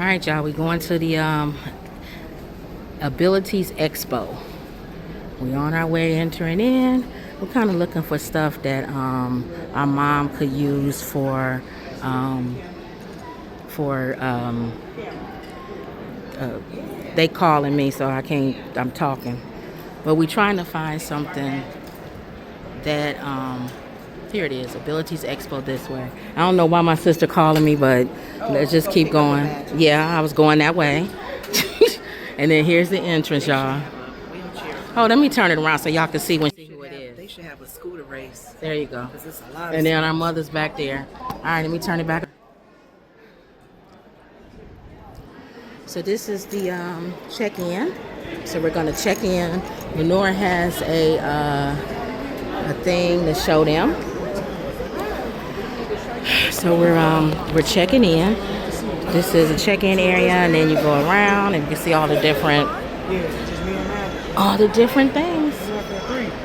right, y'all. We going to the Abilities Expo. We on our way entering in. We're kind of looking for stuff that our mom could use for they calling me, so I can't. I'm talking, but we trying to find something that here it is, Abilities Expo this way. I don't know why my sister calling me, but let's just keep going. Yeah, I was going that way. And then here's the entrance, y'all. Oh, let me turn it around so y'all can see who it is. They should have a scooter race. There you go. And then our mother's back there. All right, let me turn it back. So this is the check-in. So we're gonna check in. Lenore has a thing to show them. So we're checking in. This is a check-in area, and then you go around and you can see all the different things.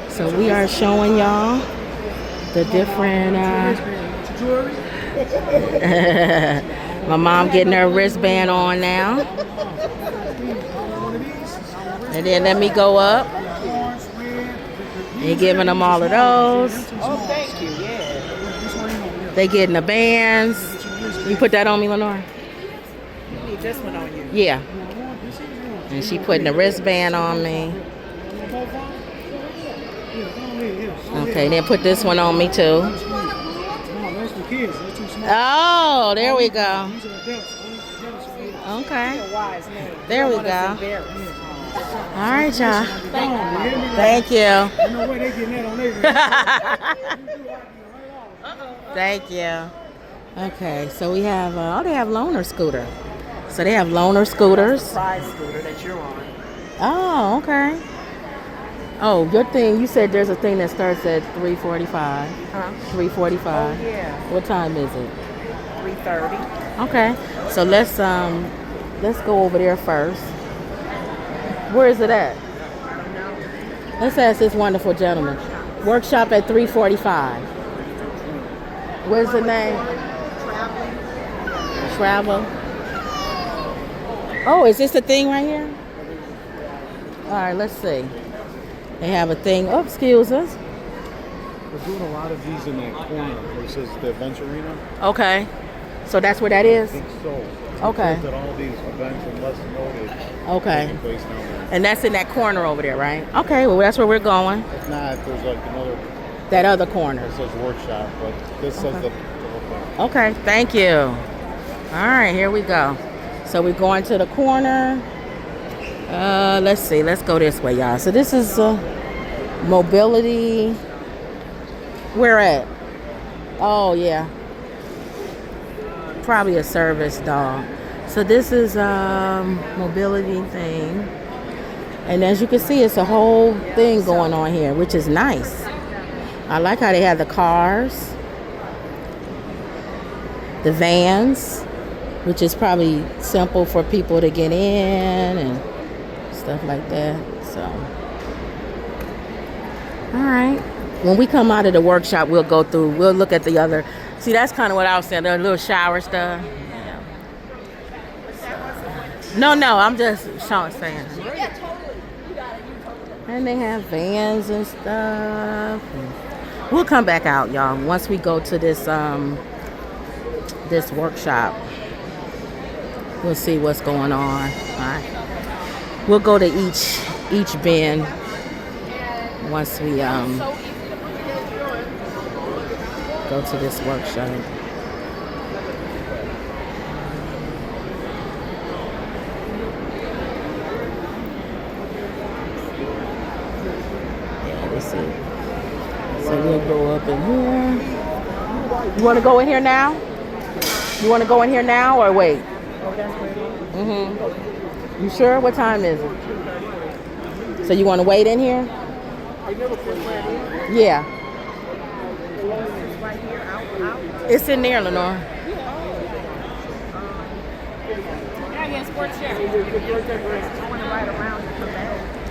So we are showing y'all the different my mom getting her wristband on now. And then let me go up. They're giving them all of those. Oh, thank you, yeah. They getting the bands. You put that on me, Lenore? You need this one on you. Yeah. And she putting the wristband on me. Okay, then put this one on me too. Oh, there we go. Okay. There we go. All right, y'all. Thank you. Thank you. Okay, so we have, they have loaner scooter. So they have loaner scooters. Prize scooter that you're on. Oh, okay. Oh, your thing, you said there's a thing that starts at 3:45. Huh? 3:45. Oh, yeah. What time is it? 3:30. Okay. So let's go over there first. Where is it at? Let's ask this wonderful gentleman. Workshop at 3:45. What's the name? Travel. Oh, is this the thing right here? All right, let's see. They have a thing. Oh, excuse us. We're doing a lot of these in that corner where it says the events arena. Okay. So that's where that is? I think so. Okay. That all these events and less noted. Okay. Taking place down there. And that's in that corner over there, right? Okay, well, that's where we're going. If not, there's like another. That other corner. It says workshop, but this says the whole thing. Okay, thank you. All right, here we go. So we're going to the corner. Let's see. Let's go this way, y'all. So this is mobility. Where at? Oh, yeah. Probably a service dog. So this is mobility thing. And as you can see, it's a whole thing going on here, which is nice. I like how they have the cars, the vans, which is probably simple for people to get in and stuff like that. So, all right. When we come out of the workshop, we'll look at the other. See, that's kind of what I was saying, the little shower stuff. No, I'm just saying. And they have vans and stuff. We'll come back out, y'all, once we go to this this workshop. We'll see what's going on. All right. We'll go to each bin once we go to this workshop. Yeah, let's see. So we'll go up in here. You want to go in here now? You want to go in here now or wait? You sure? What time is it? So you want to wait in here? Yeah. It's in there, Lenore.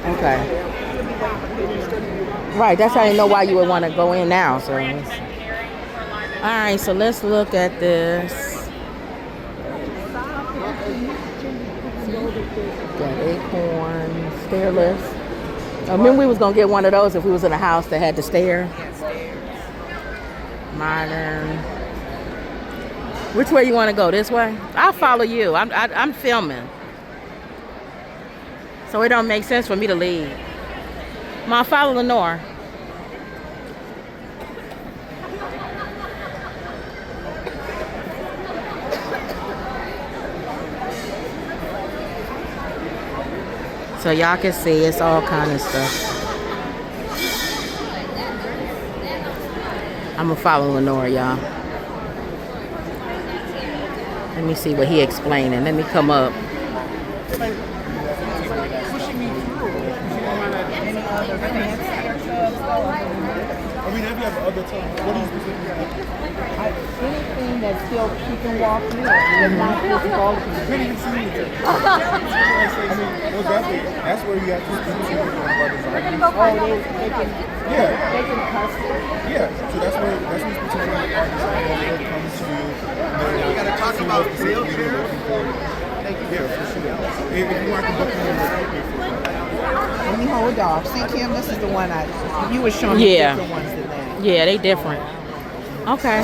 Okay. Right, that's how I didn't know why you would want to go in now. So, all right, so let's look at this. Got acorn, stair lifts. I remember we was gonna get one of those if we was in a house that had the stair. Yeah, stairs. Modern. Which way you want to go? This way? I'll follow you. I'm filming, so it don't make sense for me to leave. Ma, follow Lenore. So y'all can see it's all kind of stuff. I'm gonna follow Lenore, y'all. Let me see what he explaining. Let me come up. I mean, have you have other times? What do you specifically look for? Anything that still you can walk through, but not just fall through. You can't even see anything. I mean, well, that's where you have to speak to one of our designers. Oh, they can Yeah, custom. yeah. So that's where you speak to one of our designers. They'll come to you. You gotta talk about wheelchairs. Yeah, for sure. If you want to book them, Let me hold off. See, Kim, this is the one you were showing me Yeah. different ones than that. Yeah, they different. Okay.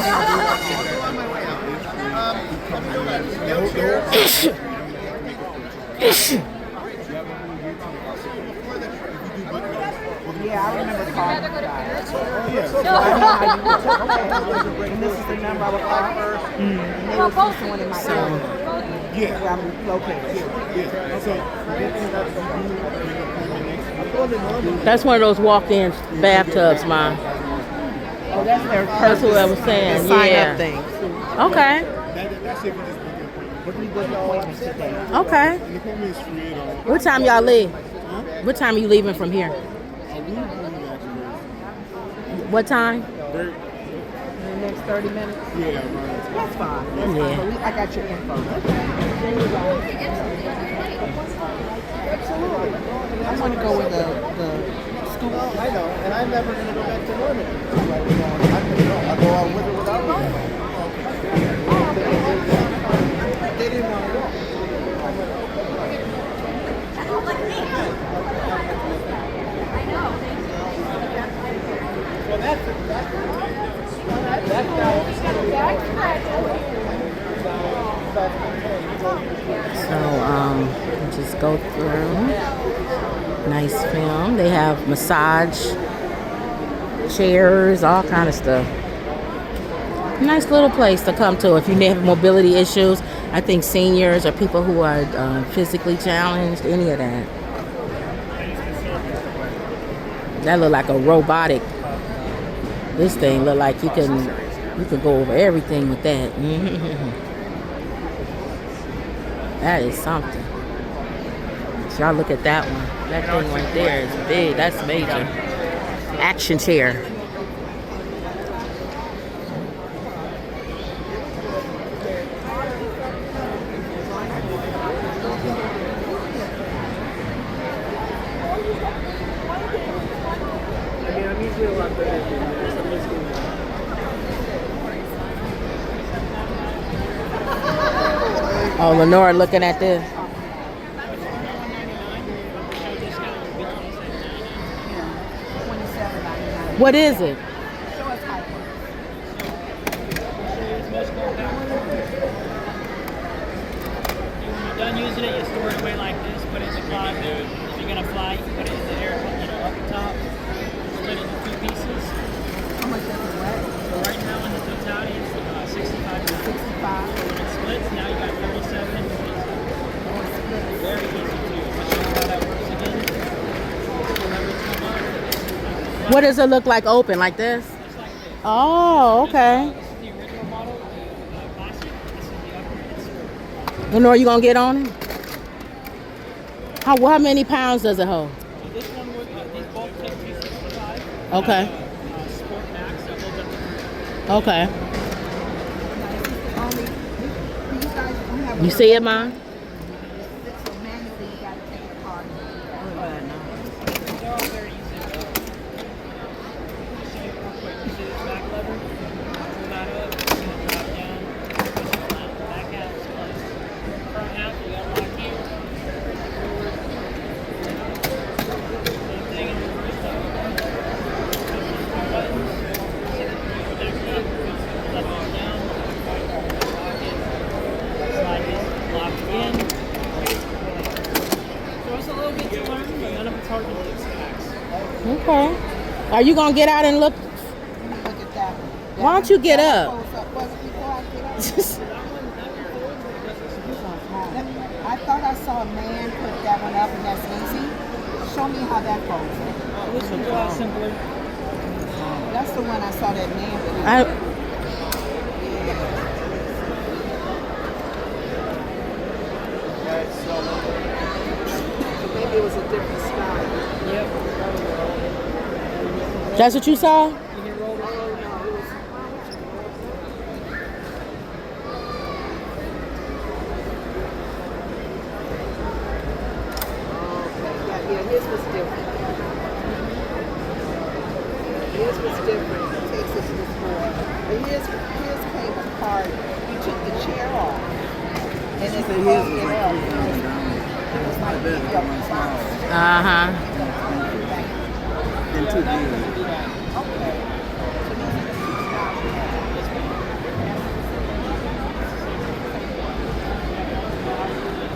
Yeah, I remember calling you guys. And this is the number I would call. And they would see someone in my area. yeah. Where I'm located. That's one of those walk-in bathtubs, Ma. Oh, that's their That's what I was saying. the sign Yeah. up thing. Okay. That's if you just book an appointment. We booked appointments today. Okay. The appointment is free at all. What time y'all leave? What time are you leaving from here? What time? Very, In the next 30 minutes. yeah, right. That's fine. That's Yeah. fine. But I got your info. Absolutely. I want to go with the school. I know, and I'm never going to go back to Norman. I go out with or without it. They didn't want to go. So, just go through. Nice film. They have massage chairs, all kind of stuff. Nice little place to come to if you have mobility issues. I think seniors or people who are physically challenged, any of that. That look like a robotic. This thing look like you can go over everything with that. That is something. So y'all look at that one. That thing right there is big. That's major. Action chair. Oh, Lenore looking at this. What is it? Done using it, you store it away like this, put it in the closet. If you're gonna fly, you put it in the air, up the top, split it into two pieces. How much does it weigh? So right now in the totality, it's 65 pounds. 65. So when it splits, now you got 37 pieces. Very easy to use. I'll show you how that works again. Levers come up. What does it look like open? Like this? Just like this. Oh, okay. This is the original model, the classic. This is the upper. Lenore, you gonna get on it? How many pounds does it hold? So this one would, these both take 265. Okay. Sport Max, that holds up to 300. Okay. Only, you guys don't have You see it, Mom? so manually you got to take it apart. They're all very easy to do. I'll show you real quick. You see this back lever? Pull that up, it's gonna drop down, push it flat, back half is closed. Front half, you got lock here, Okay. Are you gonna get out and look? Let me look at that one. That Why don't you get that up? one folds up. Was it before I get up? This one's small. I thought I saw a man put that one up, and that's easy. Show me how that folds up. This one's a lot simpler. That's the one I saw that man put up. I, Maybe it was a different style. Yep. that's what you saw? Yeah, his was different. His was different. It takes us to the floor. But his came apart. He took the chair off. And it folded up. It was like a box. Uh-huh. And two views. Okay. So these are the two styles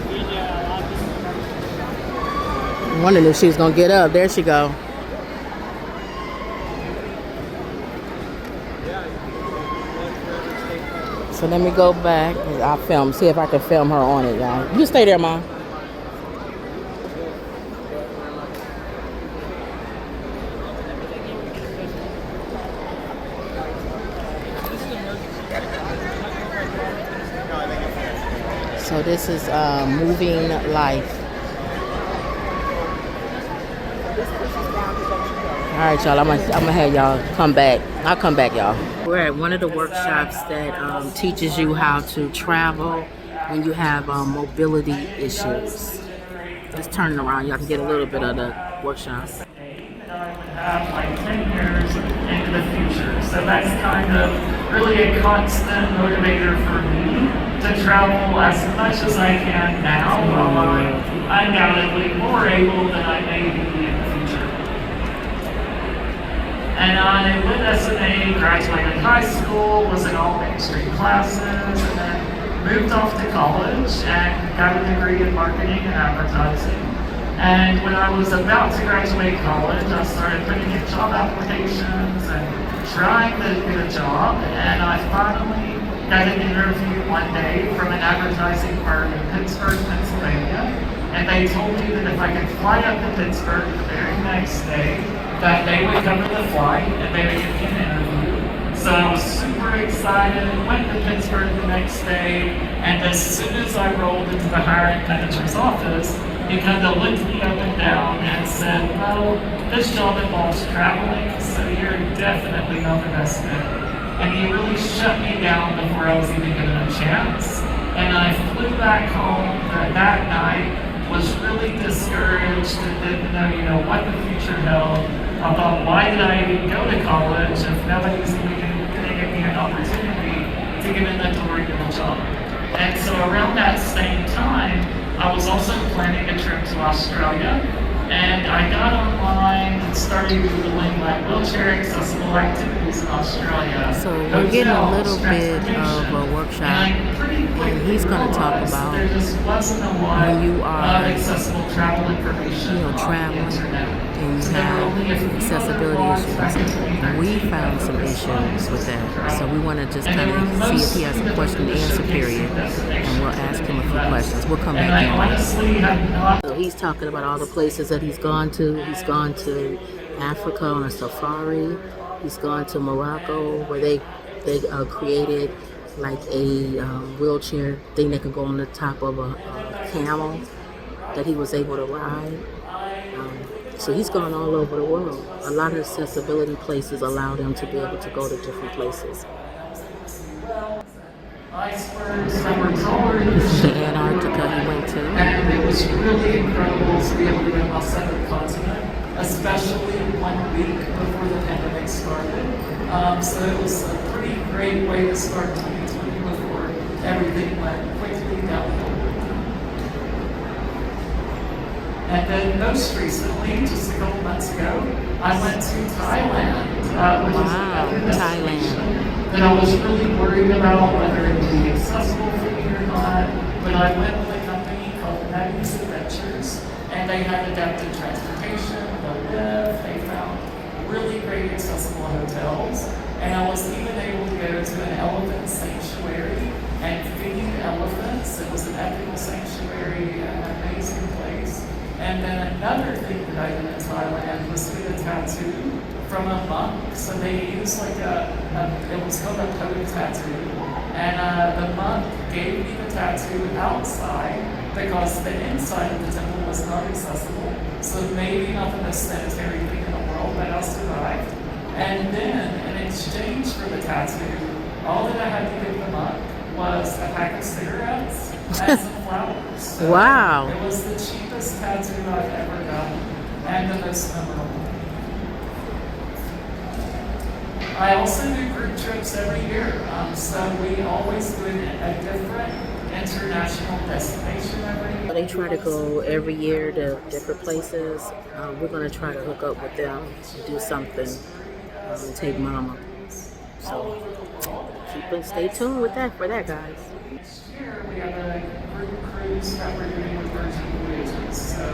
we have. Wondering if she was gonna get up. There she go. So let me go back. I'll film. See if I can film her on it, y'all. You stay there, Mom. So this is Moving Life. All right, y'all. I'm gonna have y'all come back. I'll come back, y'all. We're at one of the workshops that teaches you how to travel when you have mobility issues. Just turn it around. Y'all can get a little bit of the workshop. Have like 10 years into the future. So that's kind of really a constant motivator for me to travel as much as I can now, while I'm undoubtedly more able than I may be in the future. And I went SMA, graduated high school, was in all mainstream classes, and then moved off to college and got a degree in marketing and advertising. And when I was about to graduate college, I started putting in job applications and trying to get a job. And I finally got an interview one day from an advertising firm in Pittsburgh, Pennsylvania. And they told me that if I could fly up to Pittsburgh the very next day, that they would cover the flight and they would give me an interview. So I was super excited, went to Pittsburgh the next day, and as soon as I rolled into the hiring manager's office, he kind of looked me up and down and said, well, this job involves traveling, so you're definitely not the best fit. And he really shut me down before I was even given a chance. And I flew back home that night, was really discouraged and didn't know, what the future held. I thought, why did I even go to college if nobody's even going to give me an opportunity to get in the door and get a job? And so around that same time, I was also planning a trip to Australia, and I got online and started Googling like wheelchair accessible activities in Australia. So we're getting a little bit of a workshop, and he's going to talk about there just wasn't a lot when you are, of accessible travel information traveling and you have accessibility issues. We found some issues with that, so we want to just kind of see if he has a question and answer period, and we'll ask him a few questions. We'll come back in. So he's talking about all the places that he's gone to. He's gone to Africa on a safari. He's gone to Morocco, where they created like a wheelchair thing that could go on the top of a camel that he was able to ride. So he's gone all over the world. A lot of accessibility places allow them to be able to go to different places. Icebergs that were taller than This is the Antarctica he went to. and it was really incredible to be able to go on a separate continent, especially 1 week before the pandemic started. So it was a pretty great way to start 2020 before everything went quickly downhill. And then most recently, just a couple months ago, I went to Thailand, which is another destination that I was really worried about whether it would be accessible for me or not. But I went with a company called Maggie's Adventures, And they had adapted transportation, the lift, they found really great accessible hotels. And I was even able to go to an elephant sanctuary and feed elephants. It was an ethical sanctuary, an amazing place. And then another thing that I did in Thailand was get a tattoo from a monk. So they used like it was called a code tattoo. And the monk gave me the tattoo outside because the inside of the temple was not accessible. So maybe not the most sanitary thing in the world, but I survived. And then, in exchange for the tattoo, all that I had to give the monk was a pack of cigarettes and some flowers. So Wow. it was the cheapest tattoo I've ever done, and the most memorable. I also do group trips every year, so we always do a different international destination every year. They try to go every year to different places. We're going to try to hook up with them and do something and take Mama. So stay tuned with that for that, guys. Next year we have a group cruise that we're doing with Virgin Voyages. So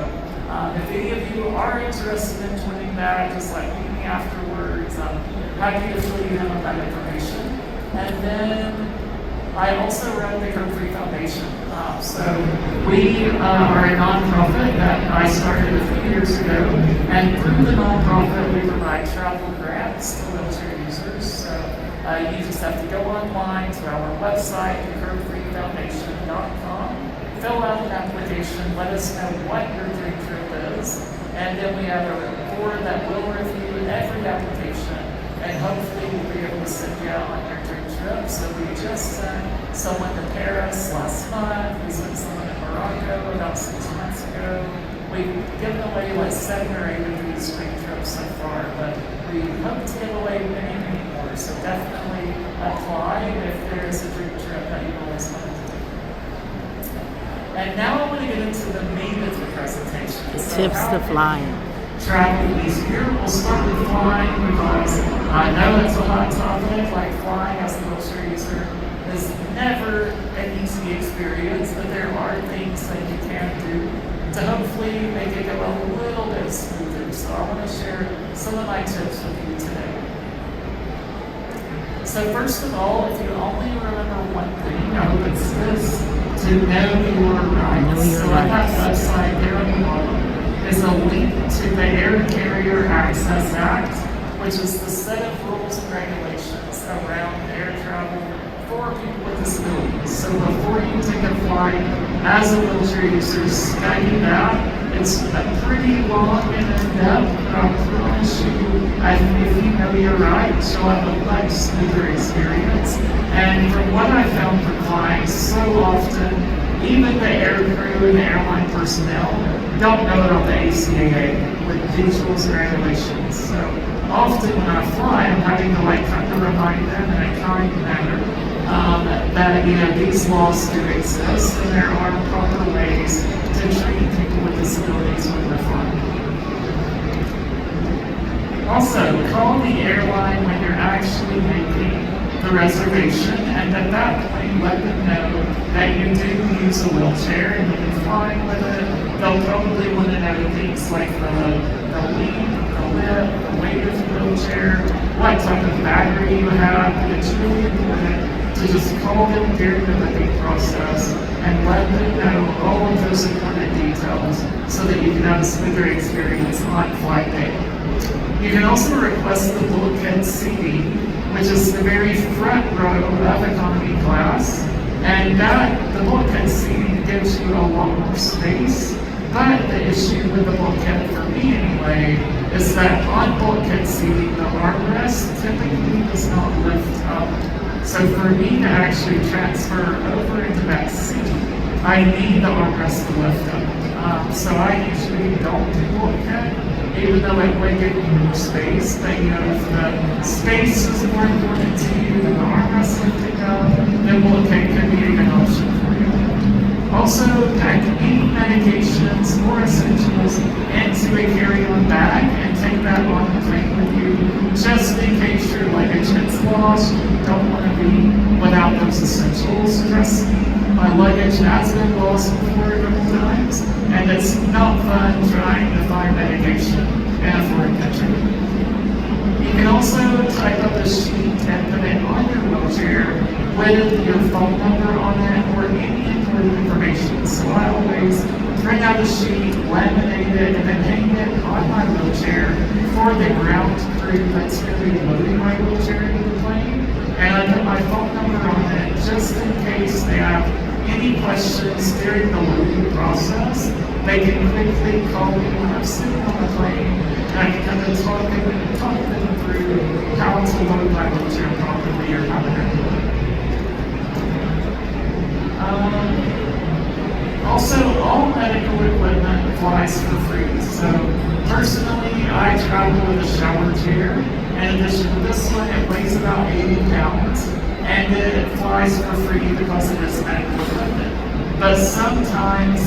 if any of you are interested in joining that, just like meet me afterwards. Happy to fill you in on that information. And then I also run the Code Free Foundation. So we are a nonprofit that I started a few years ago, and through the nonprofit we provide travel grants to wheelchair users. So you just have to go online to our website, codefreefoundation.com, fill out an application, let us know what your dream trip is, and then we have a board that will review every application, and hopefully we'll be able to send you out on your dream trip. So we just sent someone to Paris last month, we sent someone to Morocco about 6 months ago. We've given away like 7 or 8 of these dream trips so far, but we hope to give away many, many more. So definitely apply if there is a dream trip that you've always wanted to do. And now I want to get into the meat of the presentation. The tips to flying. Travel easier. We'll start with flying because I know it's a hot topic. Like flying as a wheelchair user is never an easy experience, but there are things that you can do to hopefully make it go a little bit smoother. So I want to share some of my tips with you today. So first of all, if you only remember one thing, I hope it's this: to know your rights. Know your so on that rights. website there on the bottom is a link to the Air Carrier Access Act, which is the set of rules and regulations around air travel for people with disabilities. So before you take a flight as a wheelchair user, study that. It's a pretty long and in-depth, but I promise you, if you know your rights, you'll have a much smoother experience. And from what I found for flying, so often, even the air crew and the airline personnel don't know about the ACAA with these rules and regulations. So often when I fly, I'm having to kind of remind them in a kind manner that these laws do exist and there are proper ways to treat people with disabilities when they're flying. Also, call the airline when you're actually making the reservation, and at that point let them know that you do use a wheelchair and you've been flying with it. They'll probably want to know things like the lead, the lift, the weight of the wheelchair, what type of battery you have. It's really important to just call them during the booking process and let them know all of those important details so that you can have a smoother experience on flight day. You can also request the bulkhead seating, which is the very front row of economy class, and the bulkhead seating gives you a lot more space. But the issue with the bulkhead, for me anyway, is that on bulkhead seating, the armrest typically does not lift up. So for me to actually transfer over into that seat, I need the armrest to lift up. So I usually don't do bulkhead, even though it would give me more space. But if the space is more important to you than the armrest lifting up, then bulkhead could be a good option for you. Also, pack any medications or essentials into a carry-on bag and take that on the plane with you, just in case your luggage gets lost. You don't want to be without those essentials. Trust me, my luggage has been lost before a couple times, and and it's not fun trying to find medication in a foreign country. You can also type up a sheet and put it on your wheelchair with your phone number on it or any important information. So I always print out a sheet, laminate it, and then hang it on my wheelchair for the ground crew that's going to be loading my wheelchair into the plane. And I put my phone number on it just in case they have any questions during the loading process. They can quickly call me when I'm sitting on the plane, and I can kind of talk them through how to load my wheelchair properly or how to handle it. Also, all medical equipment flies for free. So personally, I travel with a shower chair. In addition to this one, it weighs about 80 pounds, and it flies for free because it is medical equipment. But sometimes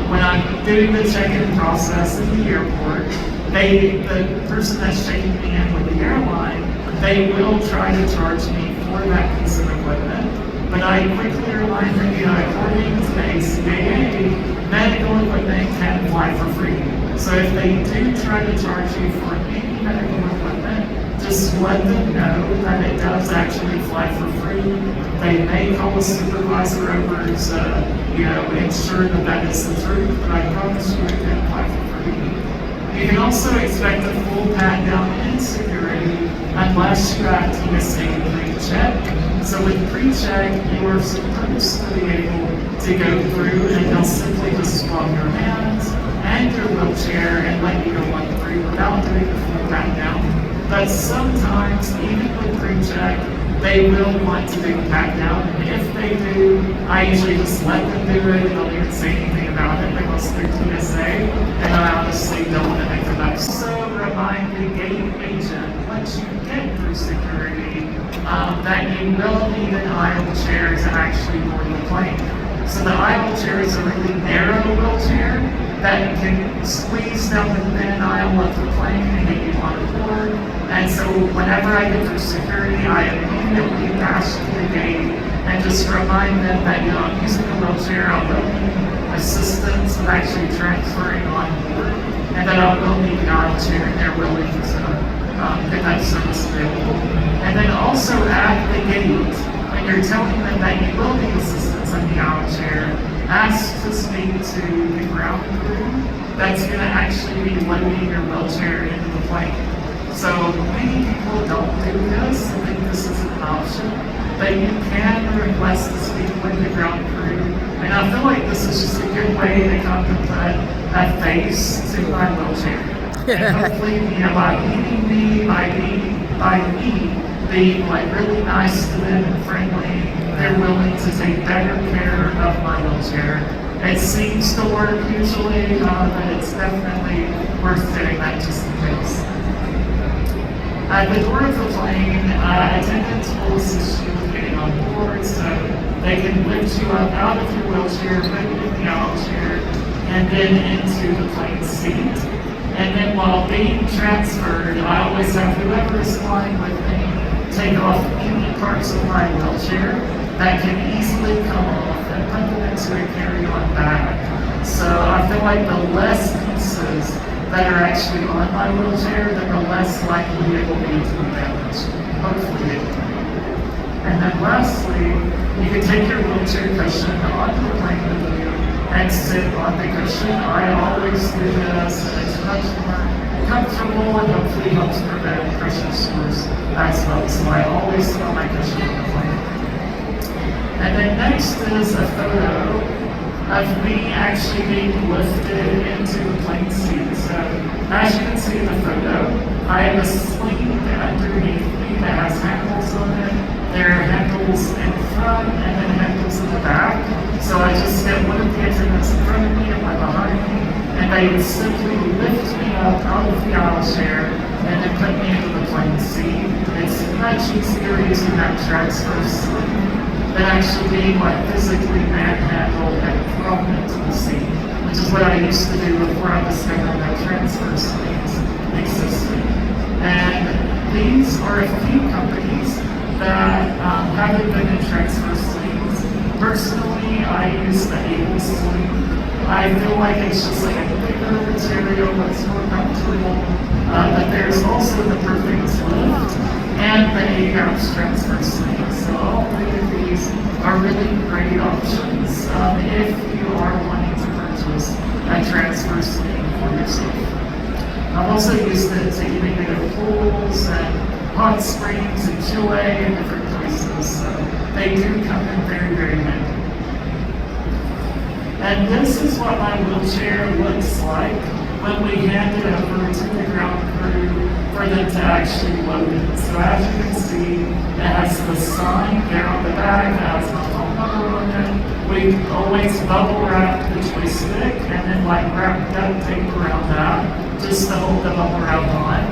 when I'm doing the check-in process in the airport, the person that's checking me in with the airline, they will try to charge me for that piece of equipment. But I quickly remind them, according to the ACAA, medical equipment can fly for free. So if they do try to charge you for any medical equipment, just let them know that it does actually fly for free. They may call a supervisor over to, ensure that that is the truth, but I promise you it can fly for free. You can also expect a full pat down in security unless you have TSA pre-check. So with pre-check, you are supposed to be able to go through and they'll simply just swab your hands and your wheelchair and let you go on through without doing the full pat down. But sometimes, even with pre-check, they will want to do the pat down. And if they do, I usually just let them do it. They don't even say anything about it because they're TSA, and I honestly don't want to make them up. So remind the gate agent once you get through security that you will need an aisle chair to actually board the plane. So the aisle chair is a really narrow wheelchair that can squeeze down the thin aisle of the plane and get you on board. And so whenever I get through security, I immediately dash to the gate and just remind them that I'm using a wheelchair, I will need assistance with actually transferring on board, and that I will need the aisle chair, and they're willing to get that service available. And then also at the gate, when you're telling them that you will need assistance in the aisle chair, ask to speak to the ground crew that's going to actually be loading your wheelchair into the plane. So many people don't do this. I think this is an option, but you can request to speak with the ground crew. And I feel like this is just a good way to come to put a face to my wheelchair. And hopefully, by meeting me, by me being really nice to them and friendly, they're willing to take better care of my wheelchair. It seems to work usually, but it's definitely worth doing that just in case. At the door of the plane, attendants will assist you with getting on board, so they can lift you up out of your wheelchair, put you in the aisle chair, and then into the plane seat. And then while being transferred, I always have whoever is flying with me take off any parts of my wheelchair that can easily come off and put them into a carry-on bag. So I feel like the less pieces that are actually on my wheelchair, then the less likely it will be to be damaged. Hopefully it will. And then lastly, you can take your wheelchair cushion onto the plane with you and sit on the cushion. I always do this, and it's much more comfortable and hopefully helps prevent cushion sores as well. So I always sit on my cushion on the plane. And then next is a photo of me actually being lifted into the plane seat. So as you can see in the photo, I have a sling underneath me that has handles on it. There are handles in front and then handles in the back. So I just get one of the attendants in front of me and one behind me, and they would simply lift me up out of the aisle chair and then put me into the plane seat. It's much easier using that transfer sling than actually being physically manhandled and thrown into the seat, which is what I used to do before I discovered that transfer slings existed. And these are a few companies that haven't been in transfer slings. Personally, I use the Able sling. I feel like it's just like a thicker material that's more comfortable. But there's also the perfect lift and the 8-ounce transfer sleeve. So all three of these are really great options if you are wanting to purchase a transfer sleeve for yourself. I've also used it to even go to pools and hot springs in Chile and different places. So they do come in very, very handy. And this is what my wheelchair looks like when we hand it over to the ground crew for them to actually load it. So as you can see, it has the sign there on the back, it has my phone number on it. We always bubble wrap the joystick and then like wrap duct tape around that just to hold the bubble wrap on.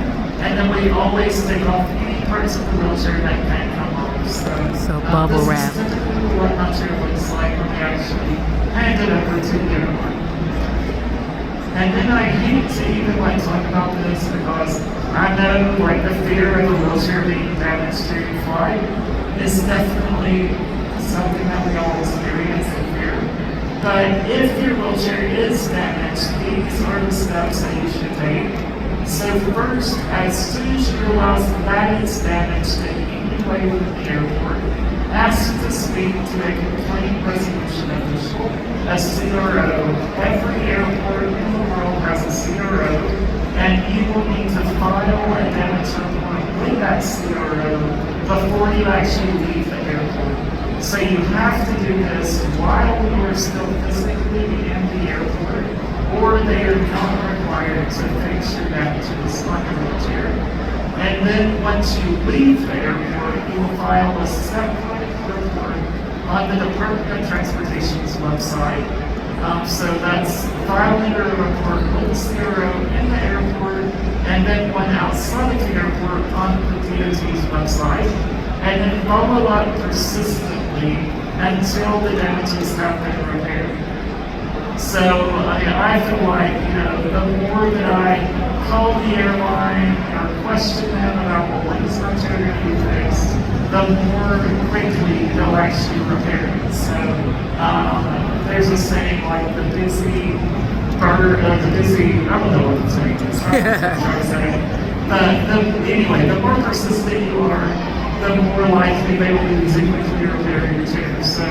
And then we always take off any parts of the wheelchair that can't come off. So bubble wrap. This is typically what my chair looks like when we actually hand it over to the airline. And then I hate to even like talk about this because I know like the fear of a wheelchair being damaged during flight is definitely something that we all experience in fear. But if your wheelchair is damaged, these are the steps that you should take. So first, as soon as you realize that it's damaged in any way within the airport, ask to speak to a complaint resolution official, a CRO. Every airport in the world has a CRO, and you will need to file a damage report with that CRO before you actually leave the airport. So you have to do this while you are still physically in the airport, or they are not required to fix your damages on your wheelchair. And then once you leave the airport, you will file a separate report on the Department of Transportation's website. So that's filing a report with the CRO in the airport, and then one outside of the airport on the DOT's website, and then follow up persistently until the damages have been repaired. So I feel like, the more that I call the airline or question them about what is my chair going to be fixed, the more quickly they'll actually repair it. So there's a saying like the busy bird, I don't know what the saying is. I'm trying to say. But anyway, the more persistent you are, the more likely they will be to quickly repair your chair. So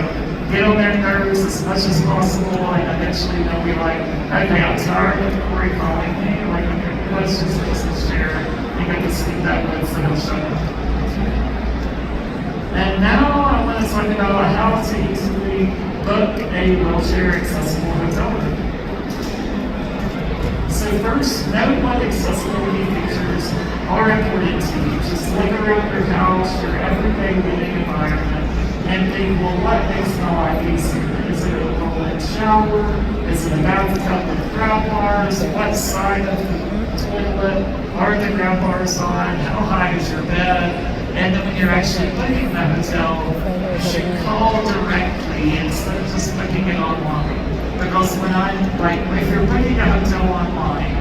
get on their nerves as much as possible, and eventually they'll be like, okay, I'm tired of Corey calling me, like, okay, let's just fix this chair, and get to sleep that way, so they'll shut up. And now I want to talk about how to easily book a wheelchair accessible hotel room. So first, know what accessibility features are important to you. Just look around your house, your everyday living environment, and think, well, what makes my life easier? Is it a roll-in shower? Is it a bathtub with grab bars? What side of the toilet are the grab bars on? How high is your bed? And then when you're actually booking the hotel, you should call directly instead of just booking it online. Because if you're booking a hotel online,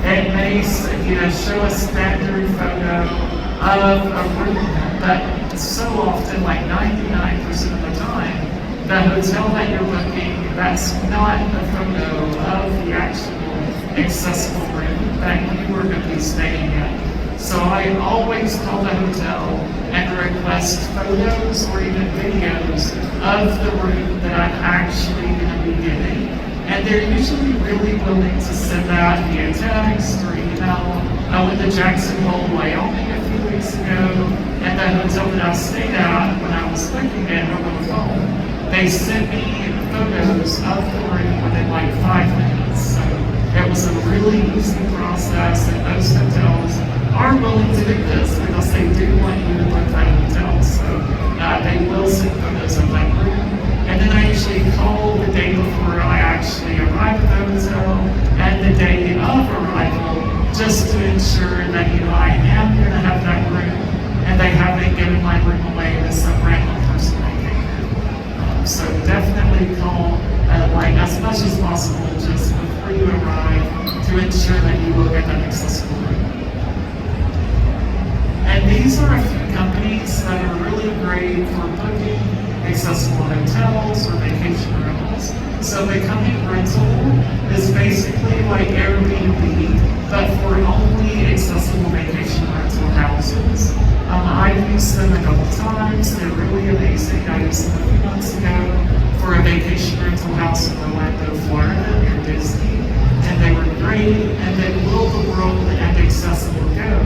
it may, show a standard photo of a room, but so often, like 99% of the time, the hotel that you're booking, that's not the photo of the actual accessible room that you are going to be staying in. So I always call the hotel and request photos or even videos of the room that I'm actually going to be getting. And they're usually really willing to send that via text or email. I went to Jackson Hole, Wyoming a few weeks ago, and the hotel that I stayed at when I was booking it over the phone, they sent me photos of the room within like 5 minutes. So it was a really easy process, and most hotels are willing to do this because they do want you to book that hotel. So they will send photos of that room. And then I usually call the day before I actually arrive at the hotel and the day of arrival just to ensure that, I am going to have that room and they haven't given my room away to some random person that came in. So definitely call as much as possible just before you arrive to ensure that you will get that accessible room. And these are a few companies that are really great for booking accessible hotels or vacation rentals. So the company apartment rental is basically like Airbnb, but for only accessible vacation rental houses. I've used them a couple times. They're really amazing. I used them a few months ago for a vacation rental house in Orlando, Florida, near Disney, and they were great. And then Will the World and Accessible Go.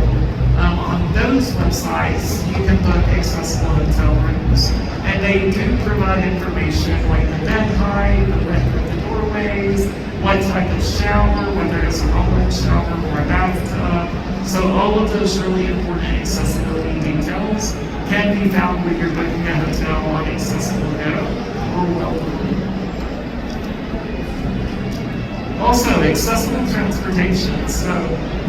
On those websites, you can book accessible hotel rooms, and they do provide information like the bed height, the width of the doorways, what type of shower, whether it's a roll-in shower or a bathtub. So all of those really important accessibility details can be found when you're booking a hotel on Accessible Go or Well. Also, accessible transportation. So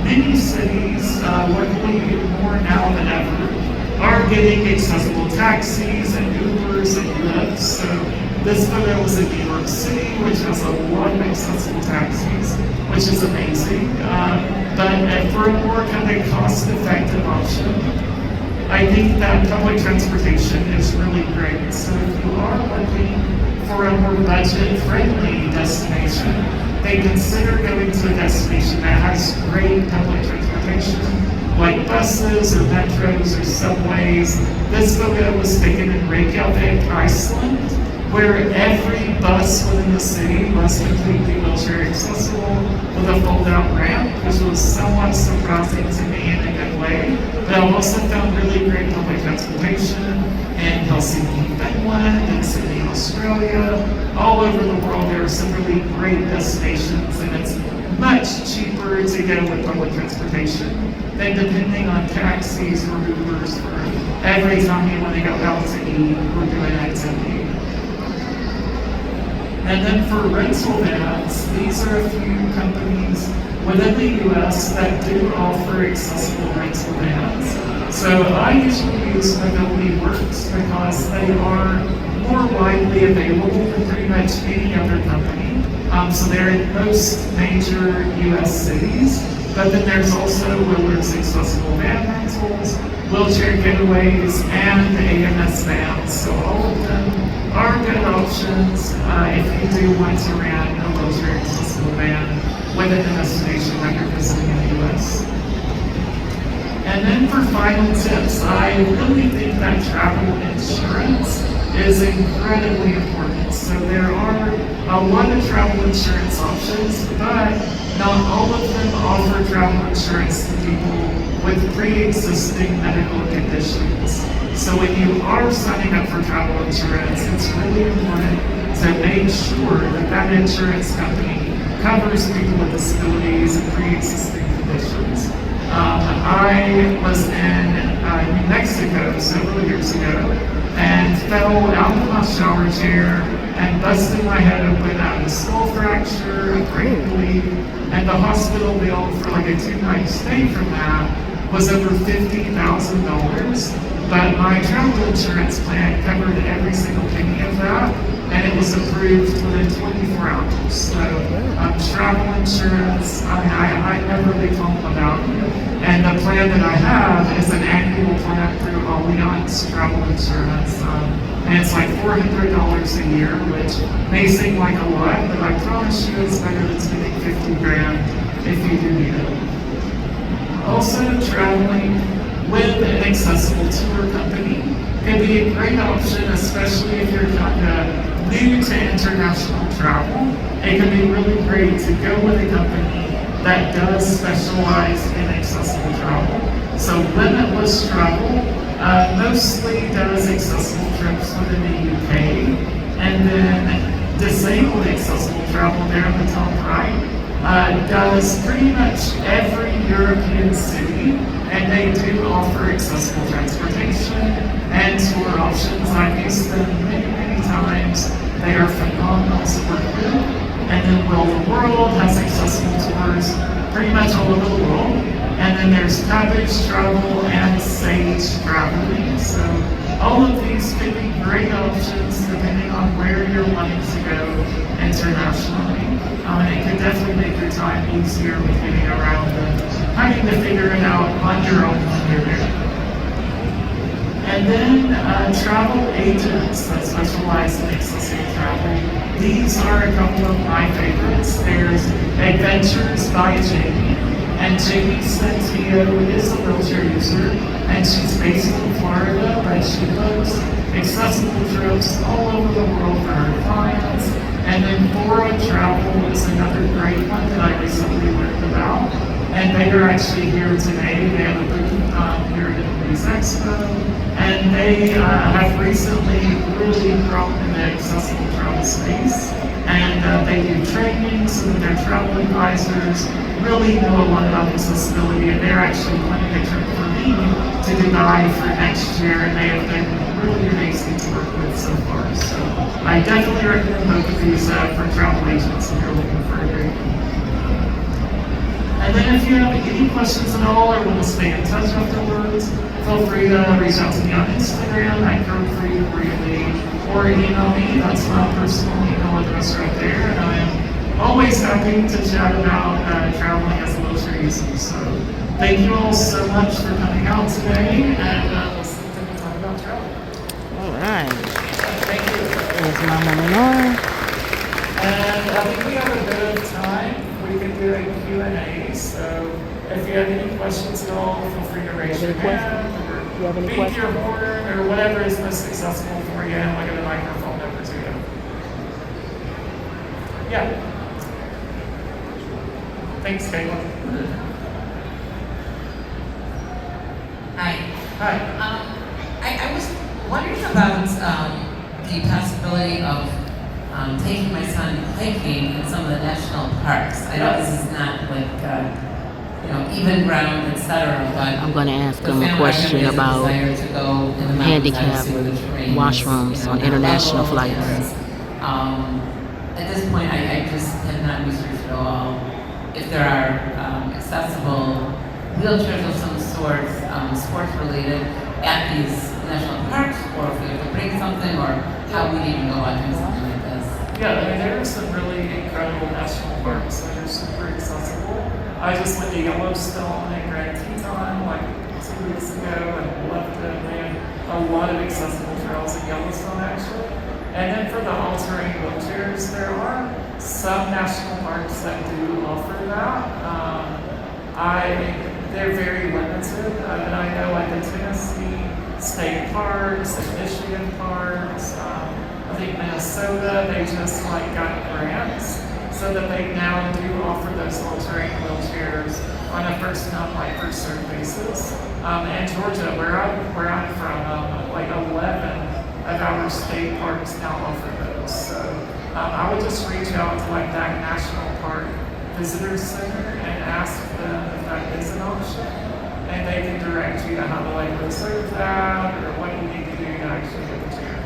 many cities, luckily more now than ever, are getting accessible taxis and Ubers and Lyfts. So this photo was in New York City, which has a lot of accessible taxis, which is amazing. But for a more kind of cost-effective option, I think that public transportation is really great. So if you are looking for a more budget-friendly destination, they consider going to a destination that has great public transportation, like buses or metros or subways. This photo was taken in Reykjavik, Iceland, where every bus within the city was completely wheelchair accessible with a fold-out ramp, which was somewhat surprising to me in a good way. But I also found really great public transportation in Helsinki, Finland, and Sydney, Australia. All over the world, there are some really great destinations, and it's much cheaper to go with public transportation than depending on taxis or Ubers for every time you want to go out to eat or do an activity. And then for rental vans, these are a few companies within the US that do offer accessible rental vans. So I usually use Mobility Works because they are more widely available than pretty much any other company. So they're in most major US cities, but then there's also Willard's Accessible Van Rentals, Wheelchair Getaways, and AMS Vans. So all of them are good options if you do want to rent a wheelchair accessible van within the destination that you're visiting in the US. And then for final tips, I really think that travel insurance is incredibly important. So there are a lot of travel insurance options, but not all of them offer travel insurance to people with pre-existing medical conditions. So when you are signing up for travel insurance, it's really important to make sure that that insurance company covers people with disabilities and pre-existing conditions. I was in New Mexico several years ago and fell out of my shower chair and busted my head open. I had a skull fracture, a brain bleed, and the hospital bill for like a 2-night stay from that was over $50,000. But my travel insurance plan covered every single penny of that, and it was approved within 24 hours. So travel insurance, I never really told them about it. And the plan that I have is an annual plan through Allianz Travel Insurance. And it's like $400 a year, which may seem like a lot, but I promise you it's better than spending 50 grand if you do need it. Also, traveling with an accessible tour company can be a great option, especially if you're kind of new to international travel. It can be really great to go with a company that does specialize in accessible travel. So Limitless Travel mostly does accessible trips within the UK, and then Disabled Accessible Travel there on the top right does pretty much every European city, and they do offer accessible transportation and tour options. I've used them many times. They are phenomenal to work with. And then Will the World has accessible tours pretty much all over the world. And then there's Cabbage Travel and Sage Traveling. So all of these could be great options depending on where you're wanting to go internationally. It can definitely make your time easier with getting around and having to figure it out on your own when you're there. And then travel agents that specialize in accessible travel. These are a couple of my favorites. There's Adventures by Jamie. And Jamie Centio is a wheelchair user, and she's based in Florida, but she books accessible trips all over the world for her clients. And then Bora Travel is another great one that I recently learned about. And they are actually here today. They have a booth here at Abilities Expo. And they have recently really grown in the accessible travel space. And they do training so that their travel advisors really know a lot about accessibility. And they're actually planning a trip for me to Dubai for next year. And they have been really amazing to work with so far. So I definitely recommend both of these for travel agents if you're looking for a great one. And then if you have any questions at all or want to stay in touch afterwards, feel free to reach out to me on Instagram at girlfree or email me. That's my personal email address right there. And I am always happy to chat about traveling as a wheelchair user. So thank you all so much for coming out today, and we'll see you next time about travel. All right. Thank you. There's Mama Lenore. And I think we have a bit of time. We can do a Q&A. So if you have any questions at all, feel free to raise your hand or beat your horn or whatever is most accessible for you, and we'll get a microphone over to you. Yeah. Thanks, Caitlin. Hi. Hi. I was wondering about the possibility of taking my son hiking in some of the national parks. I know this is not like even ground, etc. But I'm going to ask him a question about handicapped washrooms on international flights. At this point, I just have not researched at all if there are accessible wheelchairs of some sort, sports related, at these national parks, or if we have to bring something, or how we need to go about doing something like this. Yeah, I mean, there are some really incredible national parks that are super accessible. I just went to Yellowstone and Grand Teton like 2 weeks ago and loved it. They had a lot of accessible trails in Yellowstone actually. And then for the all-terrain wheelchairs, there are some national parks that do offer that. They're very limited, and I know like the Tennessee state parks and Michigan parks, I think Minnesota, they just like got grants so that they now do offer those all-terrain wheelchairs on a first-come, like first-served basis. And Georgia, where I'm from, like 11 of our state parks now offer those. So I would just reach out to like that national park visitor center and ask them if that is an option, and they can direct you to how to like reserve that or what you need to do to actually get the chair.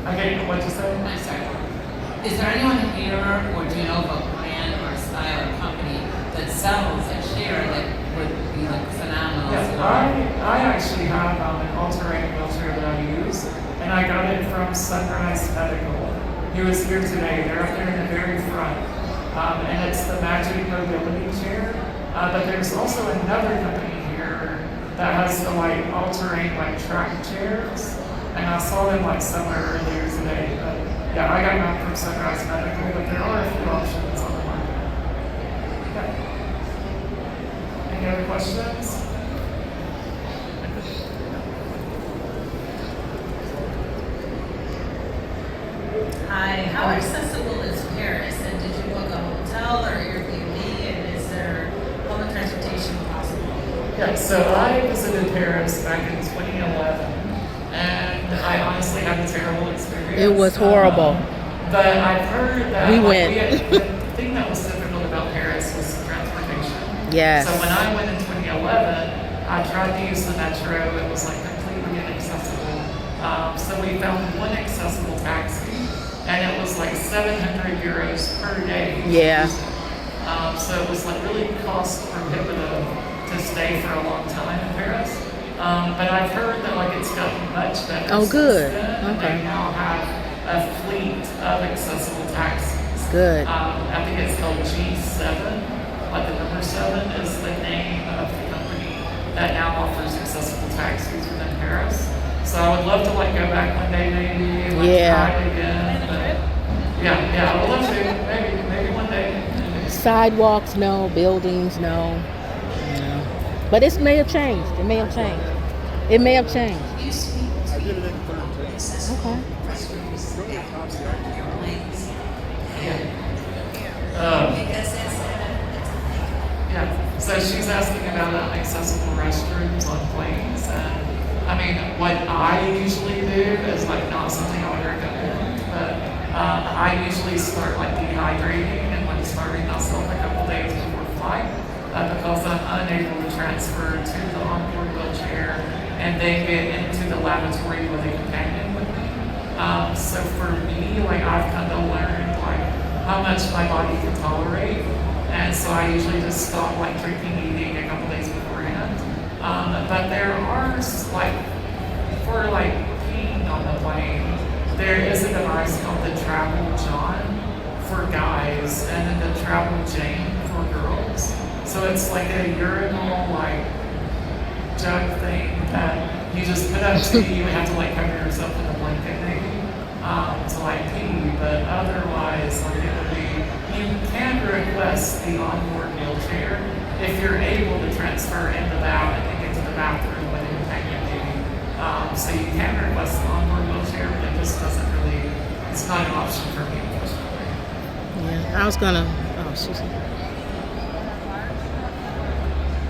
Okay, what'd you say? I'm sorry. Is there anyone here, or do you know of a brand or style or company that sells a chair that would be like phenomenal? Yeah, I actually have an all-terrain wheelchair that I use, and I got it from Sunrise Medical. He was here today. They're up there in the very front, and it's the Magic Mobility chair. But there's also another company here that has the like all-terrain like track chairs, and I saw them like somewhere earlier today. But yeah, I got mine from Sunrise Medical, but there are a few options on the market. Yeah. Any other questions? Hi, how accessible is Paris? And did you book a hotel or Airbnb? And is there public transportation possible? Yeah, so I visited Paris back in 2011, and I honestly had a terrible experience. It was horrible. But I've heard that We like, went. the thing that was difficult about Paris was transportation. Yes. So when I went in 2011, I tried to use the metro. It was like completely inaccessible. So we found one accessible taxi, and it was like 700 euros per day. Yeah. So it was like really cost prohibitive to stay for a long time in Paris. But I've heard that like it's gotten much better. Oh, good. Since then. Okay. They now have a fleet of accessible taxis. Good. I think it's called G7. Like the number 7 is the name of the company that now offers accessible taxis within Paris. So I would love to like go back one day maybe and like Yeah. try it again. But yeah, I would love to. Maybe one day. Sidewalks, no. Buildings, no. No. But it may have changed. It may have changed. It may have changed. I did it in third too. Okay. Yeah. So she's asking about accessible restrooms on planes, and I mean, what I usually do is like not something I would recommend, but I usually start like dehydrating and like starving myself a couple days before flight because I'm unable to transfer to the onboard wheelchair and then get into the lavatory with a companion with me. So for me, like I've kind of learned like how much my body can tolerate, and so I usually just stop like drinking, eating a couple days beforehand. But there are like for like peeing on the plane, there is a device called the Travel John for guys, and then the Travel Jane for girls. So it's like a urinal like jug thing that you just put up to you. You have to like cover yourself in a blanket maybe to like pee, but otherwise like it would be, you can request the onboard wheelchair if you're able to transfer into that and then get to the bathroom with a companion maybe. So you can request the onboard wheelchair, but it just doesn't really, it's not an option for me unfortunately. Yeah. I was gonna. Oh, Susan.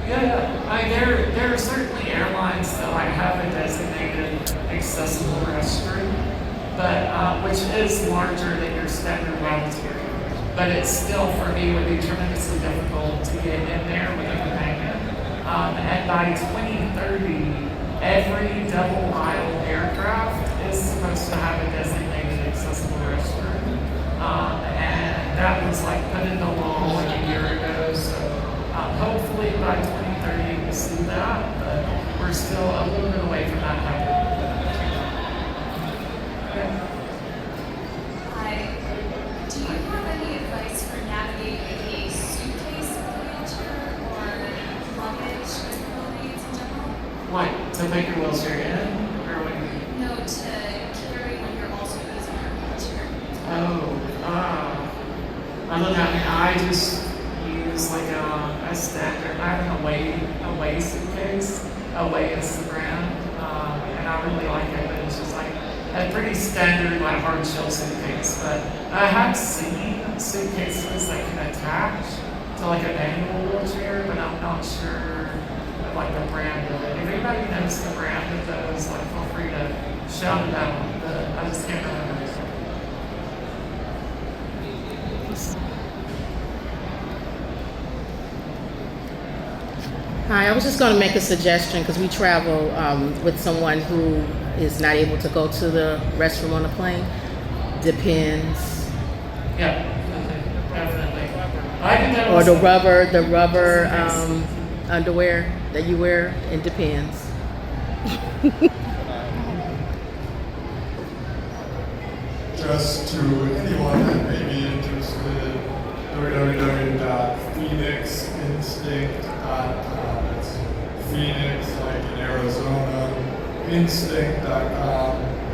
Yeah. I mean, there are certainly airlines that like have a designated accessible restroom, but which is larger than your standard lavatory. But it still, for me, would be tremendously difficult to get in there with a companion. And by 2030, every double aisle aircraft is supposed to have a designated accessible restroom. And that was like put into law like a year ago. So hopefully by 2030 we'll see that, but we're still a little bit away from that happening. Yeah. Hi. Do you have any advice for navigating a suitcase with a wheelchair or luggage difficulties in general? Like to take your wheelchair in, or what do you mean? No, to carry when you're also using your wheelchair. I look at me. I just use like a standard. I have an away suitcase. Away is the brand, and I really like it. But it's just like a pretty standard like hard shell suitcase. But I have seen suitcases that can attach to like a manual wheelchair, but I'm not sure of like the brand of it. If anybody knows the brand of those, like feel free to shout it out. But I just can't remember. Hi, I was just going to make a suggestion because we travel with someone who is not able to go to the restroom on the plane. Depends. Yeah, definitely. I can Or the definitely. rubber Just in case. underwear that you wear. It depends. Just to anyone that may be interested, www.phoenicinstinct.com. It's Phoenix, like in Arizona, instinct.com.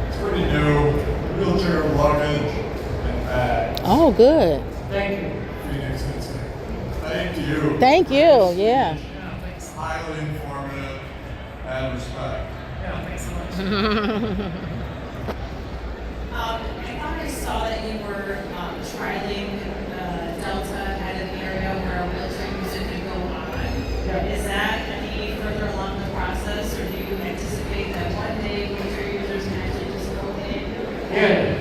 It's pretty new. Wheelchair, luggage, and bags. Oh, good. Thank you. Phoenix Instinct. Thank you. Thank you. Yeah. Yeah, thanks. Highly informative and respect. Yeah, thanks so much. I thought I saw that you were trialing Delta at an area where a wheelchair user could go on. Is that any further along the process, or do you anticipate that one day wheelchair users can actually just go in? Yeah.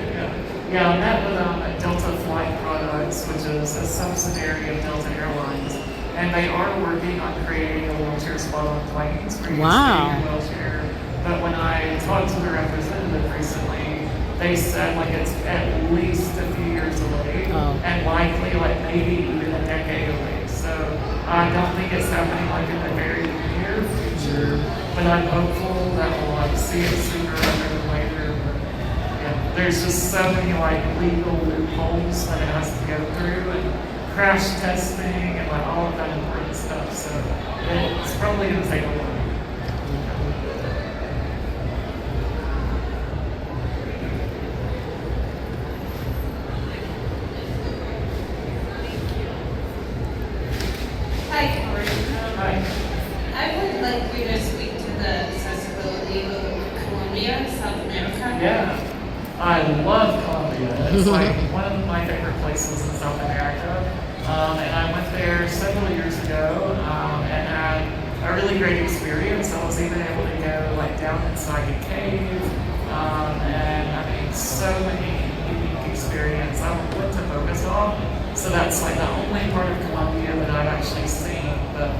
I met with Delta Flight Products, which is a subsidiary of Delta Airlines, and they are working on creating a wheelchair spot on planes where you can Wow. stay in a wheelchair. But when I talked to the representative recently, they said like it's at least a few years away, Oh. and likely like maybe even a decade away. So I don't think it's happening like in the very near future, but I'm hopeful that we'll like see it sooner rather than later. But yeah, there's just so many like legal loopholes that it has to go through, and crash testing and like all of that important stuff. So it's probably gonna take a while. is like one of my favorite places in South America. And I went there several years ago and had a really great experience. I was even able to go like down inside a cave. And I mean, so many unique experience. I went to Bogota, so that's like the only part of Colombia that I've actually seen. But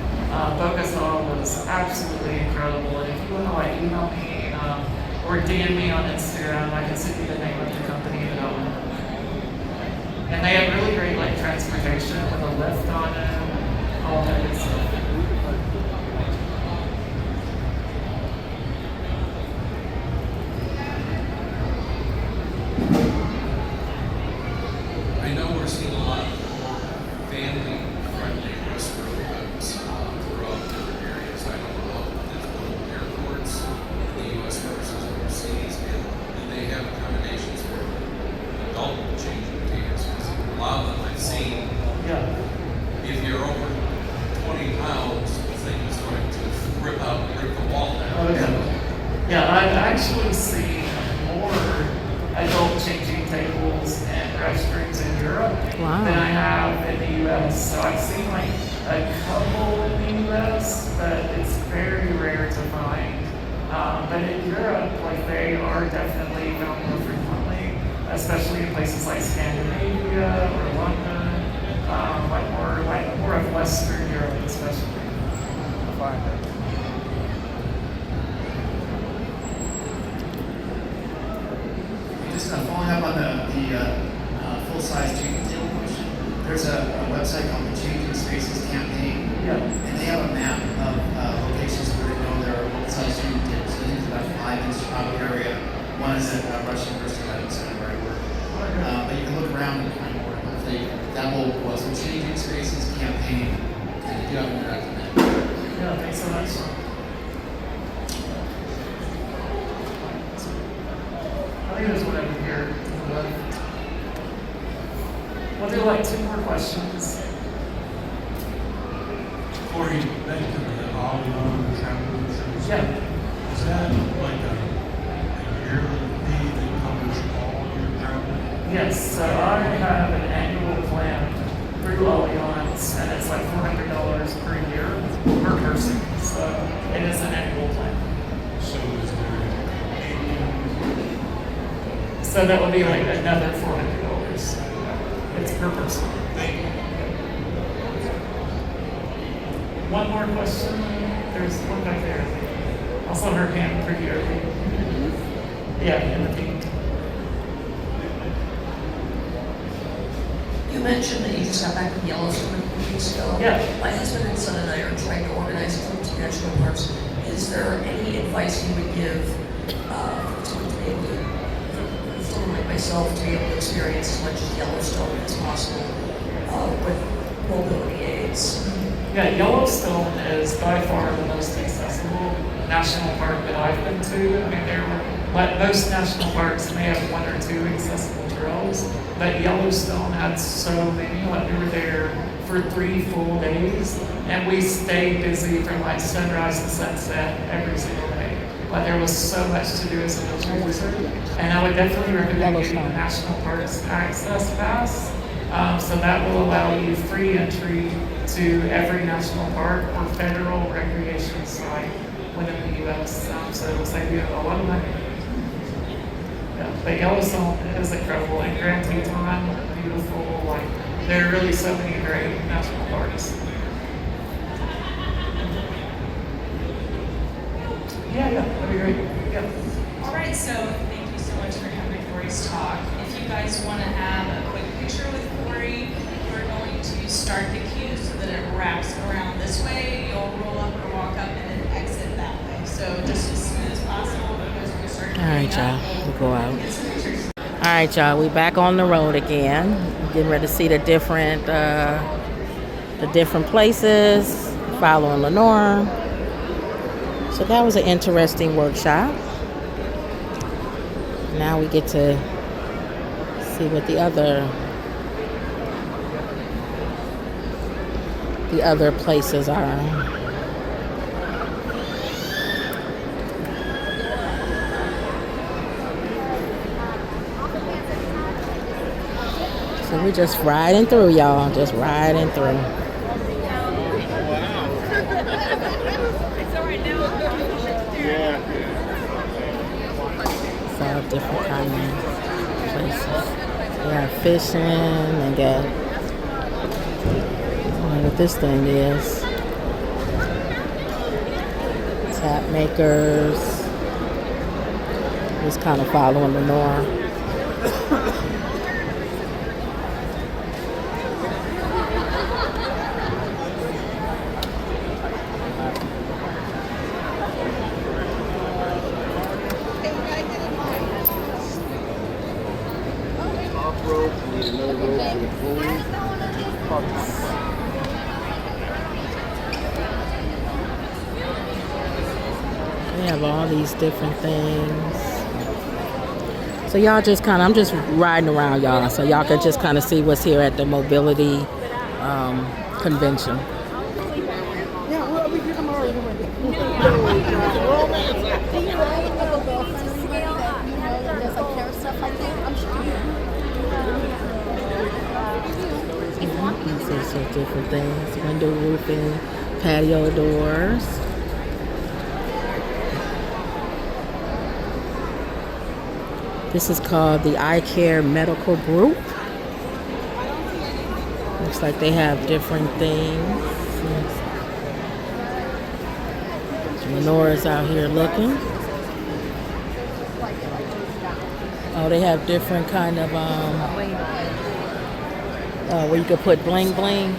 Bogota was absolutely incredible. And if you want to like email me or DM me on Instagram, I can send you the name of the company that I went. And they had really great like transportation with a lift on it, all that good stuff. I know we're seeing a lot of family-friendly restaurants throughout different areas. I don't know if there's little airports in the U.S. versus overseas, and they have accommodations for adult changing routines. A lot of them I've seen, if you're over 20 pounds, the thing is going to rip the wall down. Yeah, I've actually seen more adult changing tables and restrooms in Europe than I have in the U.S. So I've seen like a couple in the U.S., but it's very rare to find. But in Europe, like they are definitely found more frequently, especially in places like Scandinavia or London, like more of Western Europe, especially. Just following up on the full-size changing table question, there's a website called the Changing Spaces Campaign, and they have a map of locations where they know there are full-size changing tables. I think there's about 5 in the Chicago area. One is at Rush University Medical Center where I work. But you can look around and find more. Hopefully, that will was the Changing Spaces Campaign, and if you haven't been recommended. Yeah, thanks so much. I think there's one over here to the left. We'll do like 2 more questions. Corey, mentioned the Albion travel insurance. Yeah. Is that like a yearly fee that covers all your travel? Yes, so I have an annual plan through Allianz, and it's like $400 per year per person. So it is an annual plan. So is there So that would be like another $400. It's per person. Thank you. One more question. There's one back there. I saw her hand pretty early. Yeah, in the pink. You mentioned that you just got back from Yellowstone a few weeks ago. Yeah. My husband and son and I are trying to organize a trip to national parks. Is there any advice you would give to be able to, someone like myself, to be able to experience as much of Yellowstone as possible with mobility aids? Yeah, Yellowstone is by far the most accessible national park that I've been to. I mean, like most national parks may have 1 or 2 accessible trails, but Yellowstone had so many. Like we were there for 3 full days, and we stayed busy from like sunrise to sunset every single day. Like there was so much to do as a military user, and I would definitely recommend getting the National Parks Access Pass. So that will allow you free entry to every national park or federal recreation site within the U.S. So it looks like we have a lot of money. Yeah, but Yellowstone is incredible, and Grand Teton, beautiful. Like there are really so many great national parks. Yeah, that'd be great. Yeah. All right, so thank you so much for coming to Corey's talk. If you guys want to have a quick picture with Corey, we're going to start the queue so that it wraps around this way. You'll roll up or walk up and then exit that way. So just as smooth as possible because we're going to start. All right, y'all. We'll go out. All right, y'all. We back on the road again. Getting ready to see the different places. Following Lenore. So that was an interesting workshop. Now we get to see what the other places are. So we're just riding through, y'all. Just riding through. It's all different kind of places. They have fishing and got, I don't know what this thing is. Tap makers. Just kind of following the norm. They have all these different things. So y'all just kind of, I'm just riding around y'all, so y'all can just kind of see what's here at the mobility convention. Yeah, well, we get them already. So different things, window roofing, patio doors. This is called the Eye Care Medical Group. Looks like they have different things. Lenora's out here looking. Oh, they have different kind of where you could put bling bling.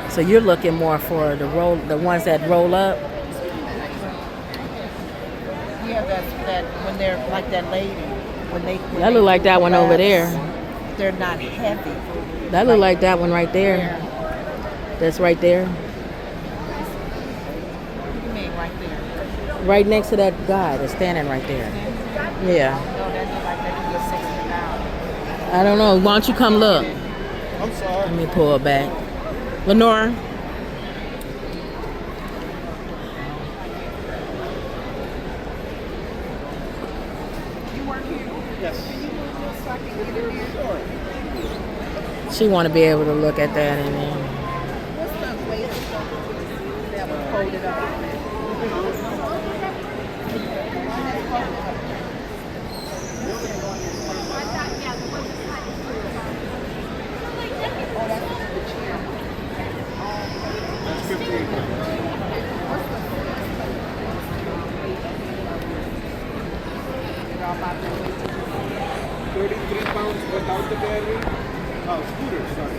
So you're looking more for the ones that roll up. Yeah, that when they're like that lady. That look like that one over there. They're not heavy. That look like that one right there. That's right there. What do you mean right there? Right next to that guy that's standing right there. Yeah. No, that look like that could be 60 pounds. I don't know. Why don't you come look? I'm sorry. Let me pull it back. Lenora. She want to be able to look at that and then. What's the way that was folded up? That's 15. 33 pounds without the bearing. Oh, scooters, sorry.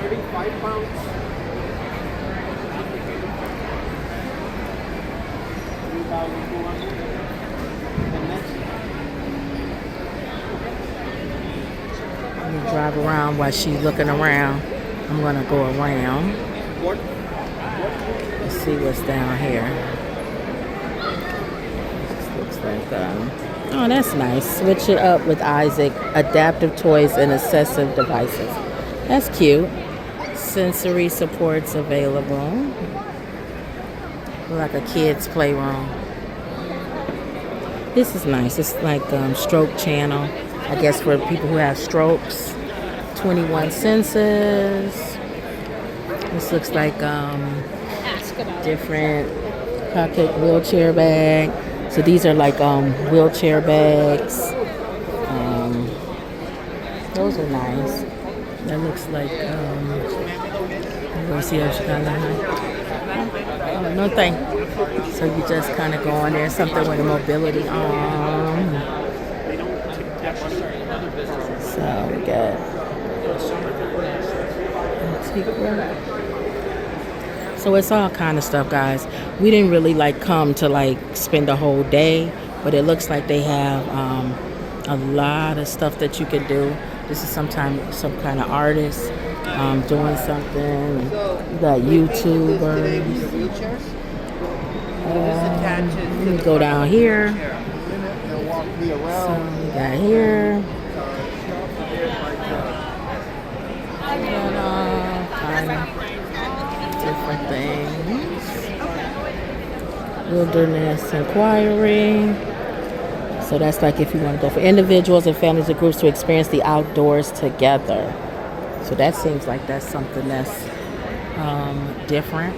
35 pounds. 3,200. And next. I'm gonna drive around while she's looking around. I'm gonna go around. What? Let's see what's down here. This looks like oh, that's nice. Switch it up with Isaac. Adaptive toys and assessive devices. That's cute. Sensory supports available. Like a kid's playroom. This is nice. It's like stroke channel. I guess for people who have strokes. 21 senses. This looks like different pocket wheelchair bag. So these are like wheelchair bags. Those are nice. That looks like let's see if she got that. Oh, no thank. So you just kind of go on there, something with a mobility arm. So we got. So it's all kind of stuff, guys. We didn't really like come to like spend a whole day, but it looks like they have a lot of stuff that you can do. This is some kind of artist doing something. You got YouTubers. Let me go down here. So we got here. Different things. Wilderness Inquiry. So that's like if you want to go for individuals and families or groups to experience the outdoors together. So that seems like that's something that's different.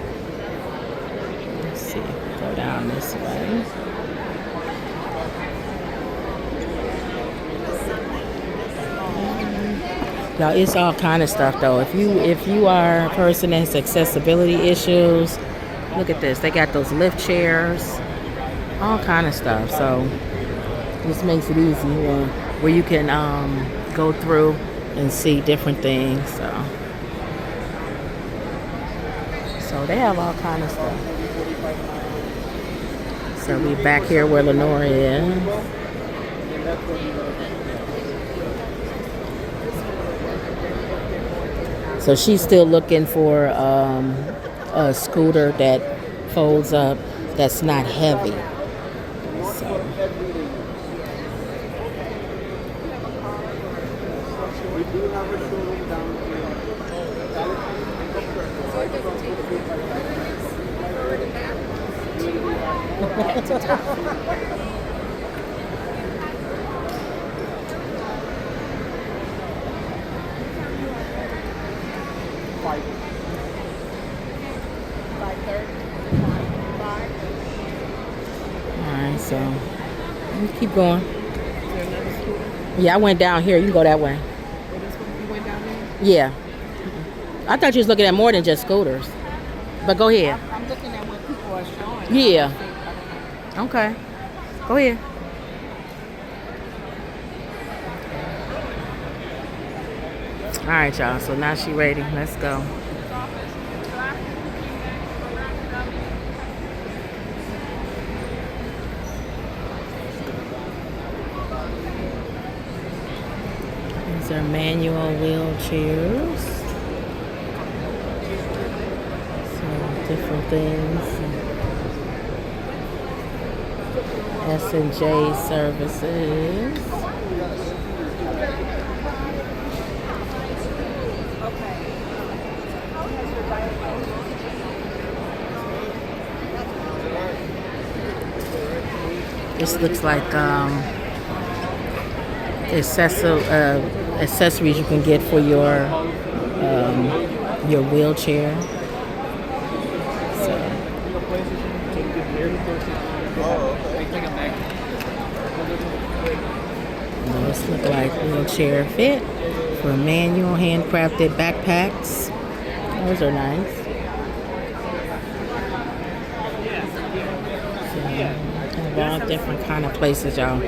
Let's see, go down this way. Y'all, it's all kind of stuff though. If you are a person that has accessibility issues, look at this. They got those lift chairs, all kind of stuff. So this makes it easy where you can go through and see different things. So they have all kind of stuff. So we back here where Lenora is. So she's still looking for a scooter that folds up, that's not heavy. So. Alright, so you keep going. Yeah, I went down here. You can go that way. You went down there? Yeah. I thought you was looking at more than just scooters. But go ahead. I'm looking at what people are showing. Yeah. Okay. Go ahead. All right, y'all. So now she ready. Let's go. These are manual wheelchairs. So different things. S&J services. This looks like accessories you can get for your wheelchair. So. Those look like wheelchair fit for manual handcrafted backpacks. Those are nice. All different kind of places, y'all.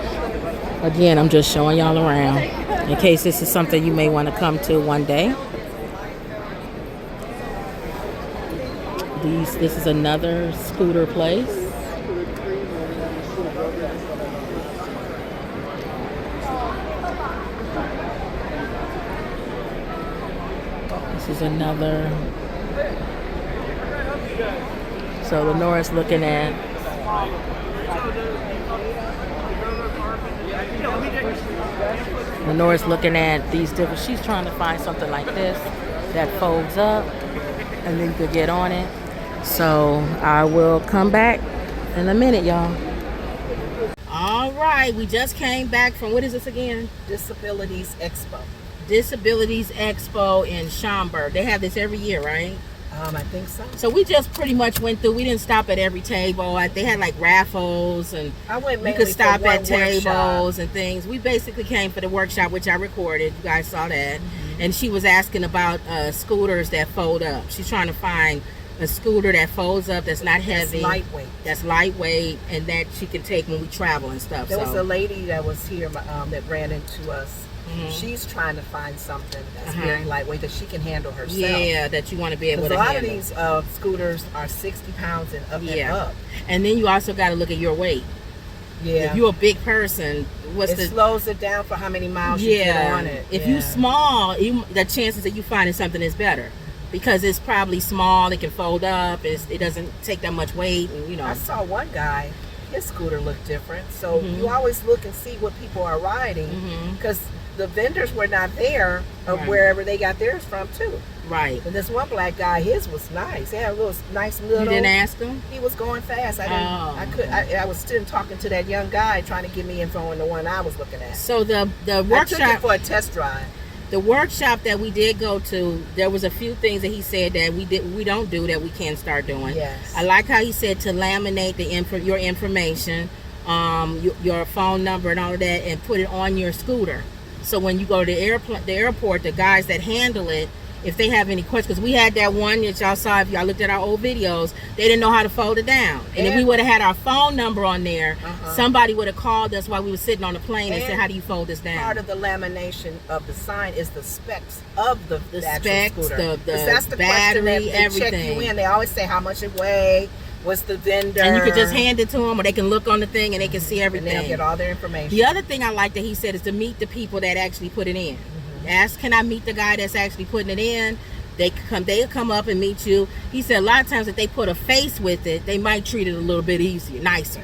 Again, I'm just showing y'all around in case this is something you may want to come to one day. This is another scooter place. This is another. So Lenora's looking at. Lenora's looking at these different. She's trying to find something like this that folds up, and then you could get on it. So I will come back in a minute, y'all. All right, we just came back from, what is this again? Disabilities Expo. Disabilities Expo in Schaumburg. They have this every year, right? I think so. So we just pretty much went through. We didn't stop at every table. They had like raffles, and you could stop at tables and things. We basically came for the workshop, which I recorded. You guys saw that. Mm-hmm. And she was asking about scooters that fold up. She's trying to find a scooter that folds up, that's not heavy, that's lightweight, and that she can take when we travel and stuff. There was a lady that was here that ran into us. Mm-hmm. She's trying to find something that's very lightweight that she can handle herself. Yeah, that you want to be able to handle. A lot of these scooters are 60 pounds and up and up. And then you also got to look at your weight. Yeah. If you're a big person, it slows it down for how many miles you get on it. If you're small, the chances that you finding something is better. Because it's probably small, it can fold up, it doesn't take that much weight, and I saw one guy, his scooter looked different. So you always look and see what people are riding, because the vendors were not there of wherever they got theirs from too. Right. And this one black guy, his was nice. He had a little nice little. You didn't ask him? He was going fast. I was still talking to that young guy trying to give me info on the one I was looking at. So the workshop. I took it for a test drive. The workshop that we did go to, there was a few things that he said that we don't do that we can start doing. Yes. I like how he said to laminate your information, your phone number and all of that, and put it on your scooter. So when you go to the airport, the guys that handle it, if they have any questions, because we had that one that y'all saw, if y'all looked at our old videos, they didn't know how to fold it down. And if we would have had our phone number on there, somebody would have called us while we were sitting on the plane and said, how do you fold this down? Part of the lamination of the sign is the specs of the actual specs, scooter. the that's the battery, question that they everything. check you in. They always say how much it weighs, what's the vendor. And you can just hand it to them, or they can look on the thing and they can see everything. And they'll get all their information. The other thing I like that he said is to meet the people that actually put it in. Ask, can I meet the guy that's actually putting it in? They'll come up and meet you. He said a lot of times if they put a face with it, they might treat it a little bit easier, nicer.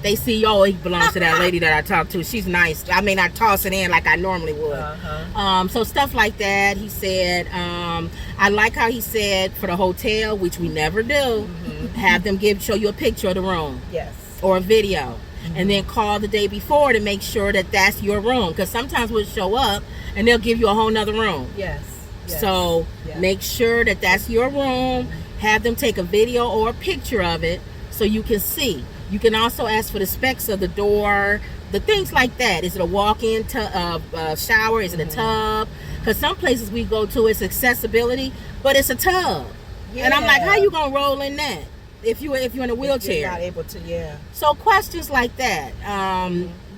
They see, oh, he belongs to that lady that I talked to. She's nice. I mean, I toss it in like I normally would. So stuff like that. He said, I like how he said for the hotel, which we never do, have them show you a picture of the room. Yes. Or a video. And then call the day before to make sure that that's your room. Because sometimes we'll show up and they'll give you a whole nother room. Yes. So make sure that that's your room. Have them take a video or a picture of it so you can see. You can also ask for the specs of the door, the things like that. Is it a walk-in shower? Is it a tub? Because some places we go to, it's accessibility, but it's a tub. Yeah. And I'm like, how you gonna roll in that if you're in a wheelchair? If you're not able to, yeah. So questions like that.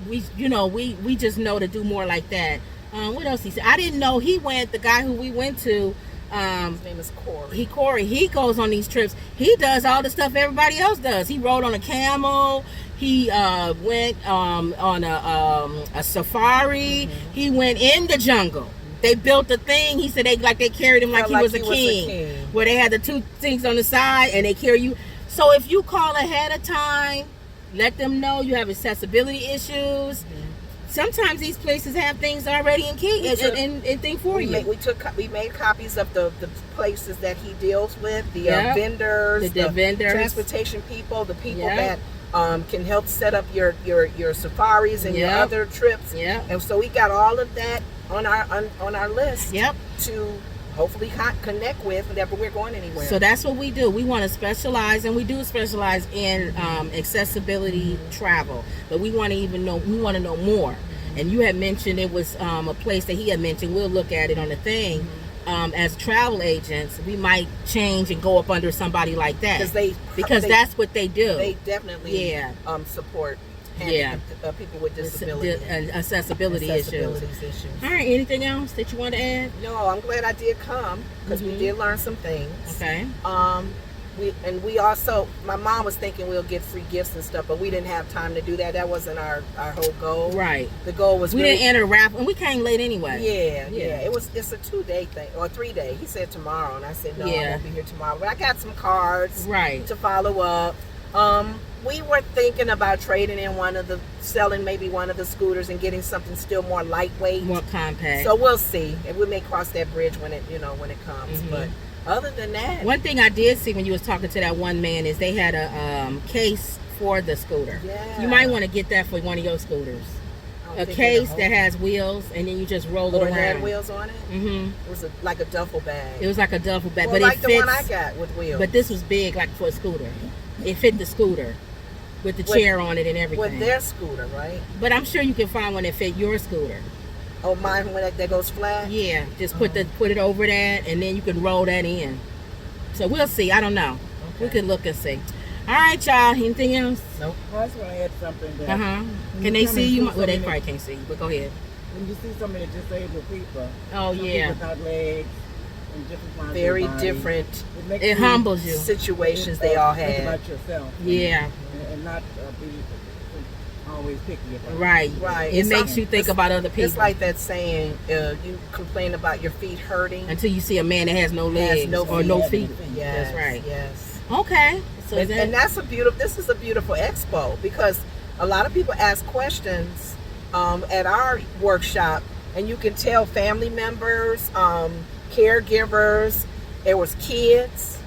We just know to do more like that. What else he said? I didn't know the guy who we went to, his name is Corey. He goes on these trips. He does all the stuff everybody else does. He rode on a camel. He went on a safari. He went in the jungle. They built a thing. He said they carried him like he was a king. Where they had the two things on the side and they carry you. So if you call ahead of time, let them know you have accessibility issues. Sometimes these places have things already in thing for you. We made copies of the places that he deals with, the vendors, the vendors, transportation people, the people that can help set up your safaris and your other trips. And so we got all of that on our list to hopefully connect with whenever we're going anywhere. So that's what we do. We want to specialize, and we do specialize in accessibility travel, but we want to know more. And you had mentioned it was a place that he had mentioned. We'll look at it on the thing. As travel agents, we might change and go up under somebody like that because that's what they do. They definitely support people with disabilities and accessibility issues. All right, anything else that you want to add? No, I'm glad I did come because we did learn some things. Okay. We also, my mom was thinking we'll get free gifts and stuff, but we didn't have time to do that. That wasn't our whole goal. Right. The goal was we didn't enter a raffle, and we came late anyway. Yeah. It's a 2-day thing or 3-day. He said tomorrow, and I said no, I won't be here tomorrow. But I got some cards to follow up. We were thinking about selling maybe one of the scooters and getting something still more lightweight, more compact. So we'll see, and we may cross that bridge when it comes. But other than that, one thing I did see when you was talking to that one man is they had a case for the scooter. Yeah. You might want to get that for one of your scooters. A case that has wheels, and then you just roll it around. It had wheels on it. It was like a duffel bag. It was like a duffel bag, but like it fits, the one I got with wheels. But this was big, like for a scooter. It fit the scooter with the chair on it and everything. With their scooter, right? But I'm sure you can find one that fit your scooter. Oh, mine when that goes flat? Yeah, just put it over that, and then you can roll that in. So we'll see. I don't know. Okay. We can look and see. All right, y'all. Anything else? Nope. I just want to add something. That Can they see you? Well, they probably can't see you, but go ahead. When you see so many disabled people, people without legs, and different very different. It humbles you. Situations they all have. Think about yourself. Yeah. And not be always picky about Right. It makes you think about other people. It's like that saying, you complain about your feet hurting until you see a man that has no legs or no feet. Yes, that's right. Yes. Okay. So and this is a beautiful expo because a lot of people ask questions at our workshop, and you can tell family members, caregivers, There was kids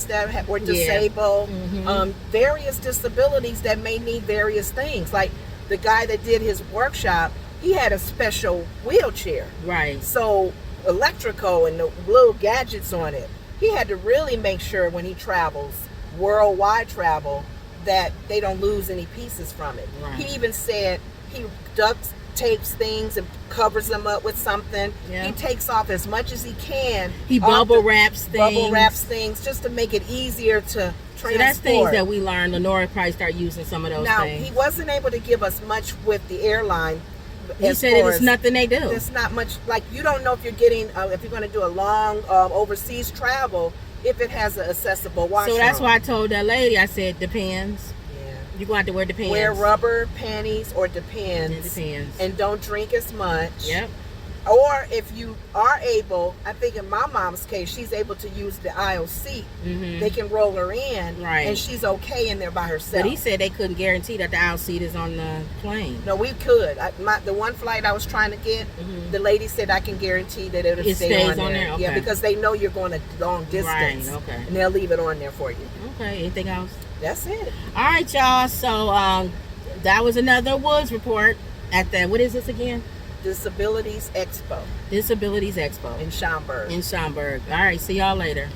that were disabled, various disabilities that may need various things. Like the guy that did his workshop, he had a special wheelchair. Right. So electrical and the little gadgets on it. He had to really make sure when he travels, worldwide travel, that they don't lose any pieces from it. Right. He even said he duct tapes things and covers them up with something. Yeah. He takes off as much as he can. He bubble wraps things just to make it easier to transport. So that's things that we learned. Lenora probably start using some of those now, things. he wasn't able to give us much with the airline. He said it was nothing they do. There's not much, like you don't know if you're getting, if you're going to do a long overseas travel, if it has an accessible washroom. So that's why I told that lady, I said, depends. Yeah. You're going to have to wear Depends. Wear rubber panties or Depends. It depends. And don't drink as much. Yep. Or if you are able, I think in my mom's case, she's able to use the aisle seat. They can roll her in, right, and she's okay in there by herself. But he said they couldn't guarantee that the aisle seat is on the plane. No, we could. The one flight I was trying to get, the lady said I can guarantee that it'll stay on there. Okay. Yeah, because they know you're going a long distance. Right, okay. And they'll leave it on there for you. Okay, anything else? That's it. All right, y'all. So that was another Woods report at the, what is this again? Disabilities Expo. Disabilities Expo. In Schaumburg. In Schaumburg. All right, see y'all later.